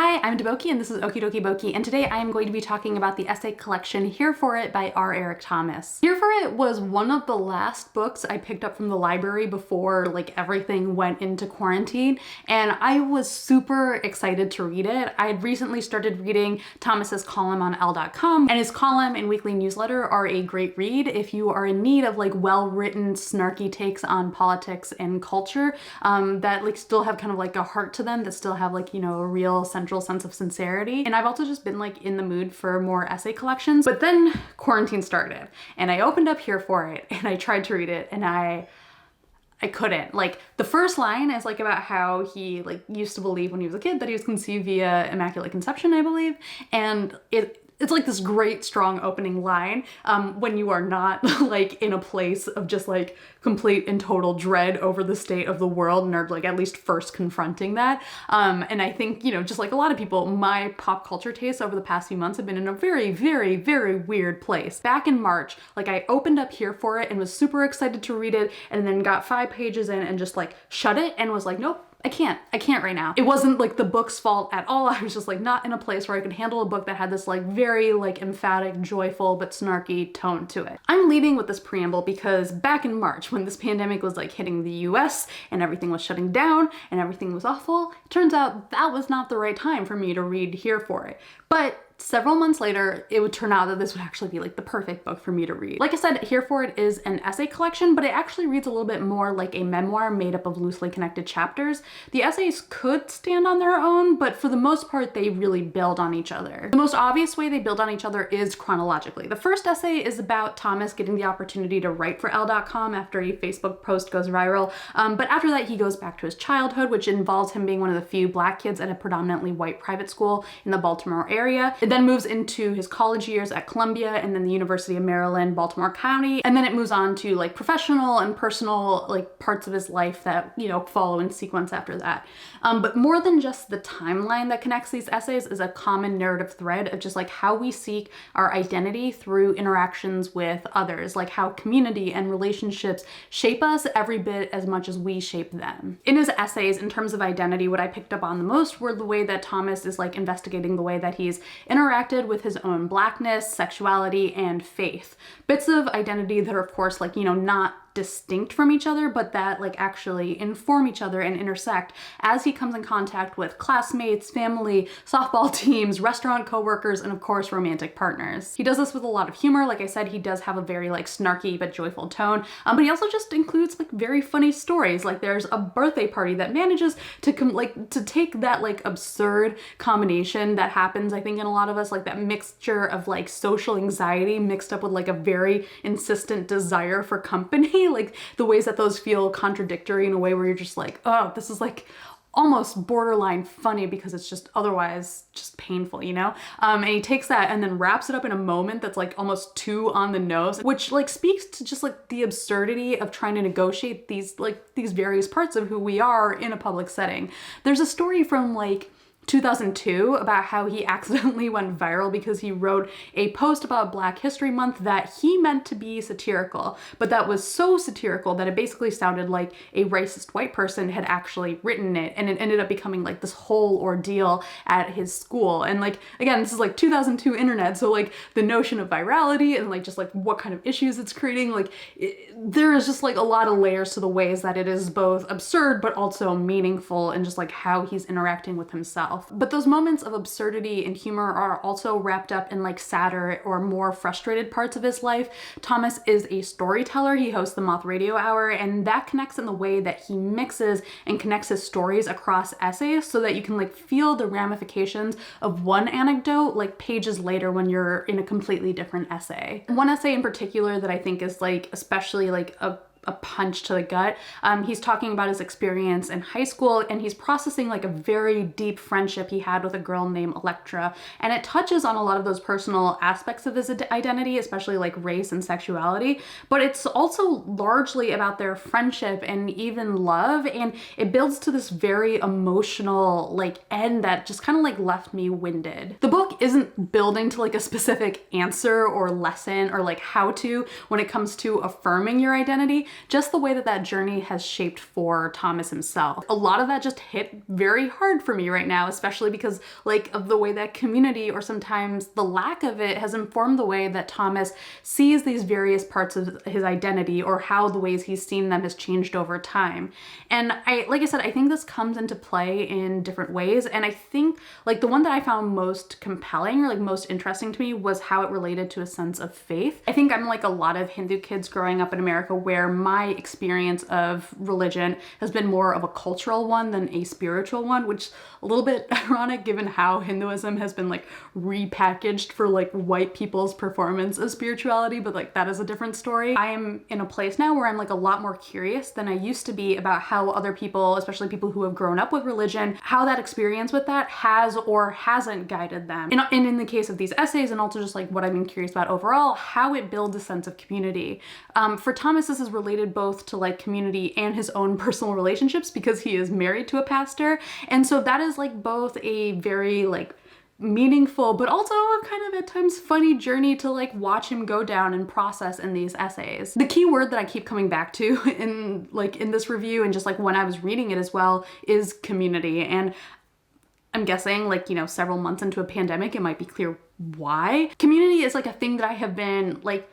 Hi, I'm Deboki and this is Okie Dokie Boki, and today I am going to be talking about the essay collection Here For It by R. Eric Thomas. Here For It was one of the last books I picked up from the library before everything went into quarantine, and I was super excited to read it. I had recently started reading Thomas's column on Elle.com, and his column and weekly newsletter are a great read if you are in need of well-written, snarky takes on politics and culture that still have kind of a heart to them, that still have a real central sense of sincerity. And I've also just been in the mood for more essay collections. But then quarantine started and I opened up Here For It and I tried to read it and I couldn't. The first line is about how he used to believe when he was a kid that he was conceived via Immaculate Conception, I believe. And it's this great strong opening line when you are not in a place of just complete and total dread over the state of the world and are at least first confronting that. And I think, just a lot of people, my pop culture tastes over the past few months have been in a very, very, very weird place. Back in March, I opened up Here For It and was super excited to read it, and then got 5 pages in and just shut it and was nope. I can't right now. It wasn't the book's fault at all. I was just not in a place where I could handle a book that had this very emphatic, joyful, but snarky tone to it. I'm leading with this preamble because back in March, when this pandemic was hitting the US and everything was shutting down and everything was awful, it turns out that was not the right time for me to read Here For It. But several months later, it would turn out that this would actually be the perfect book for me to read. Like I said, Here For It is an essay collection, but it actually reads a little bit more like a memoir made up of loosely connected chapters. The essays could stand on their own, but for the most part, they really build on each other. The most obvious way they build on each other is chronologically. The first essay is about Thomas getting the opportunity to write for Elle.com after a Facebook post goes viral. But after that, he goes back to his childhood, which involves him being one of the few Black kids at a predominantly white private school in the Baltimore area. It then moves into his college years at Columbia and then the University of Maryland, Baltimore County. And then it moves on to professional and personal parts of his life that, follow in sequence after that. But more than just the timeline that connects these essays is a common narrative thread of just how we seek our identity through interactions with others, how community and relationships shape us every bit as much as we shape them. In his essays, in terms of identity, what I picked up on the most were the way that Thomas is investigating the way that he's interacted with his own Blackness, sexuality, and faith. Bits of identity that are, of course, not distinct from each other, but that actually inform each other and intersect as he comes in contact with classmates, family, softball teams, restaurant coworkers, and of course romantic partners. He does this with a lot of humor. Like I said, he does have a very snarky but joyful tone, but he also just includes very funny stories. There's a birthday party that manages to to take that absurd combination that happens, I think, in a lot of us, that mixture of social anxiety mixed up with a very insistent desire for company. The ways that those feel contradictory in a way where you're just oh, this is almost borderline funny because it's just otherwise just painful, and he takes that and then wraps it up in a moment that's almost too on the nose, which speaks to just the absurdity of trying to negotiate these these various parts of who we are in a public setting. There's a story from 2002 about how he accidentally went viral because he wrote a post about Black History Month that he meant to be satirical, but that was so satirical that it basically sounded like a racist white person had actually written it, and it ended up becoming this whole ordeal at his school. And again, this is 2002 internet, so the notion of virality and just what kind of issues it's creating, there is just a lot of layers to the ways that it is both absurd but also meaningful, and just how he's interacting with himself. But those moments of absurdity and humor are also wrapped up in sadder or more frustrated parts of his life. Thomas is a storyteller. He hosts the Moth Radio Hour, and that connects in the way that he mixes and connects his stories across essays so that you can feel the ramifications of one anecdote pages later when you're in a completely different essay. One essay in particular that I think is especially a punch to the gut. He's talking about his experience in high school, and he's processing a very deep friendship he had with a girl named Electra. And it touches on a lot of those personal aspects of his identity, especially race and sexuality, but it's also largely about their friendship and even love. And it builds to this very emotional end that just kind of left me winded. The book isn't building to a specific answer or lesson or how to when it comes to affirming your identity, just the way that that journey has shaped for Thomas himself. A lot of that just hit very hard for me right now, especially because like of the way that community, or sometimes the lack of it, has informed the way that Thomas sees these various parts of his identity, or how the ways he's seen them has changed over time. And like I said, I think this comes into play in different ways. And I think like the one that I found most compelling, or like most interesting to me, was how it related to a sense of faith. I think I'm like a lot of Hindu kids growing up in America, where my experience of religion has been more of a cultural one than a spiritual one, which is a little bit ironic given how Hinduism has been like repackaged for like white people's performance of spirituality, but like that is a different story. I am in a place now where I'm like a lot more curious than I used to be about how other people, especially people who have grown up with religion, how that experience with that has or hasn't guided them. And in the case of these essays, and also just like what I've been curious about overall, how it builds a sense of community. For Thomas, this is related both to like community and his own personal relationships, because he is married to a pastor. And so that is like both a very like meaningful, but also a kind of at times funny journey to like watch him go down and process in these essays. The key word that I keep coming back to in this review, and just like when I was reading it as well, is community. And I'm guessing like, you know, several months into a pandemic, it might be clear why. Community is like a thing that I have been like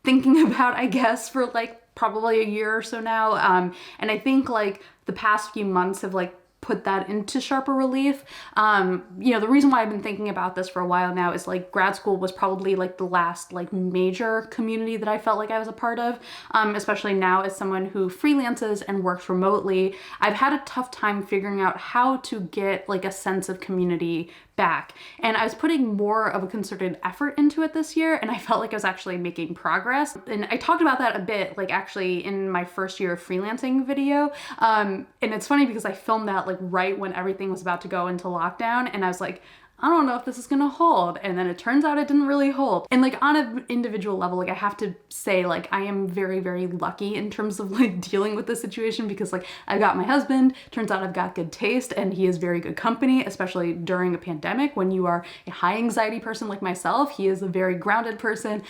thinking about, I guess, for like probably a year or so now. And I think like the past few months have like put that into sharper relief. You know, the reason why I've been thinking about this for a while now is like grad school was probably like the last like major community that I felt like I was a part of, especially now as someone who freelances and works remotely. I've had a tough time figuring out how to get like a sense of community back. And I was putting more of a concerted effort into it this year, and I felt like I was actually making progress. And I talked about that a bit, like actually in my first year of freelancing video. And it's funny because I filmed that like right when everything was about to go into lockdown, and I was like, I don't know if this is gonna hold. And then it turns out it didn't really hold. And like on an individual level, like I have to say, like I am very, very lucky in terms of like dealing with this situation, because like I've got my husband, turns out I've got good taste, and he is very good company, especially during a pandemic when you are a high anxiety person like myself. He is a very grounded person.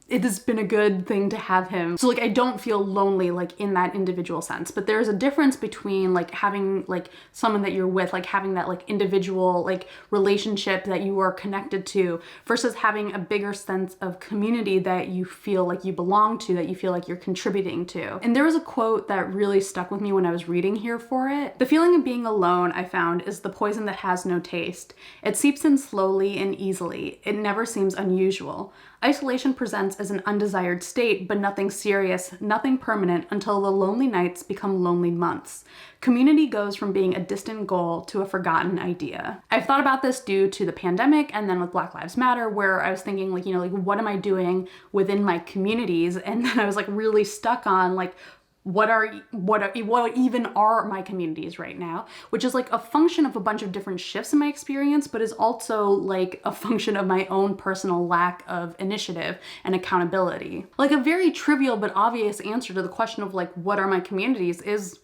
It has been a good thing to have him. So like I don't feel lonely like in that individual sense, but there's a difference between like having like someone that you're with, like having that like individual like relationship that you are connected to, versus having a bigger sense of community that you feel like you belong to, that you feel like you're contributing to. And there was a quote that really stuck with me when I was reading here for it. The feeling of being alone, I found, is the poison that has no taste. It seeps in slowly and easily. It never seems unusual. Isolation presents as an undesired state, but nothing serious, nothing permanent, until the lonely nights become lonely months. Community goes from being a distant goal to a forgotten idea. I've thought about this due to the pandemic, and then with Black Lives Matter, where I was thinking like, you know, like what am I doing within my communities? And then I was like really stuck on like, what even are my communities right now, which is like a function of a bunch of different shifts in my experience, but is also like a function of my own personal lack of initiative and accountability. Like a very trivial but obvious answer to the question of like, what are my communities is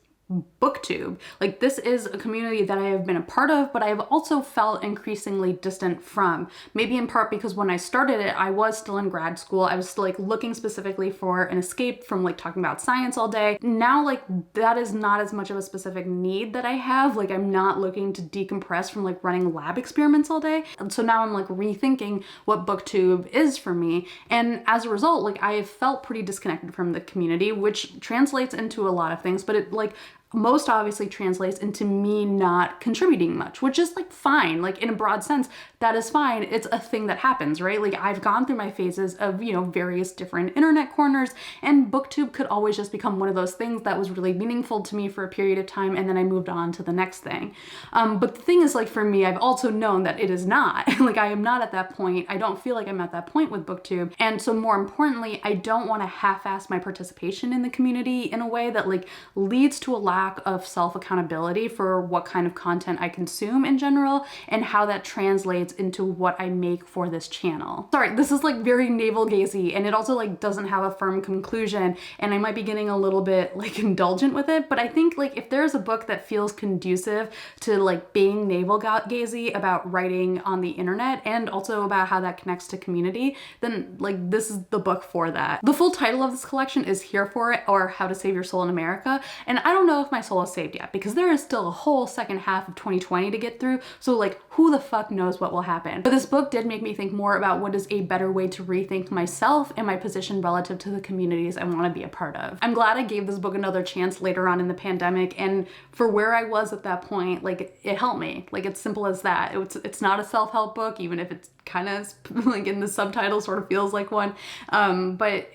BookTube. Like this is a community that I have been a part of, but I have also felt increasingly distant from. Maybe in part because when I started it, I was still in grad school. I was still like looking specifically for an escape from like talking about science all day. Now like that is not as much of a specific need that I have. Like I'm not looking to decompress from like running lab experiments all day. And so now I'm like rethinking what BookTube is for me. And as a result, like I have felt pretty disconnected from the community, which translates into a lot of things, but it like most obviously translates into me not contributing much, which is like fine. Like in a broad sense, that is fine. It's a thing that happens, right? Like I've gone through my phases of, you know, various different internet corners, and BookTube could always just become one of those things that was really meaningful to me for a period of time, and then I moved on to the next thing. But the thing is, like for me, I've also known that it is not. Like I am not at that point. I don't feel like I'm at that point with BookTube. And so more importantly, I don't want to half-ass my participation in the community in a way that like leads to a lack lack of self-accountability for what kind of content I consume in general and how that translates into what I make for this channel. Sorry, this is like very navel-gazy, and it also like doesn't have a firm conclusion, and I might be getting a little bit like indulgent with it, but I think like if there's a book that feels conducive to like being navel-gazy about writing on the internet and also about how that connects to community, then like this is the book for that. The full title of this collection is Here for It, or How to Save Your Soul in America, and I don't know if my soul is saved yet because there is still a whole second half of 2020 to get through, so like who the fuck knows what will happen. But this book did make me think more about what is a better way to rethink myself and my position relative to the communities I want to be a part of. I'm glad I gave this book another chance later on in the pandemic, and for where I was at that point, like it helped me. Like it's simple as that. It's not a self-help book, even if it's kind of like in the subtitle sort of feels like one, but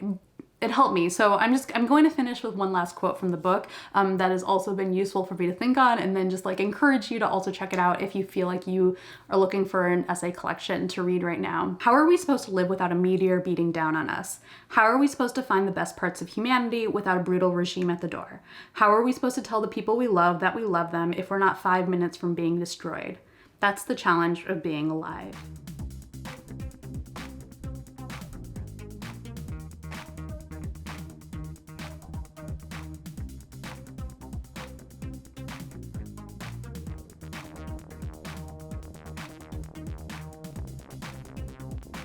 it helped me. So I'm going to finish with one last quote from the book that has also been useful for me to think on, and then just like encourage you to also check it out if you feel like you are looking for an essay collection to read right now. How are we supposed to live without a meteor beating down on us? How are we supposed to find the best parts of humanity without a brutal regime at the door? How are we supposed to tell the people we love that we love them if we're not 5 minutes from being destroyed? That's the challenge of being alive.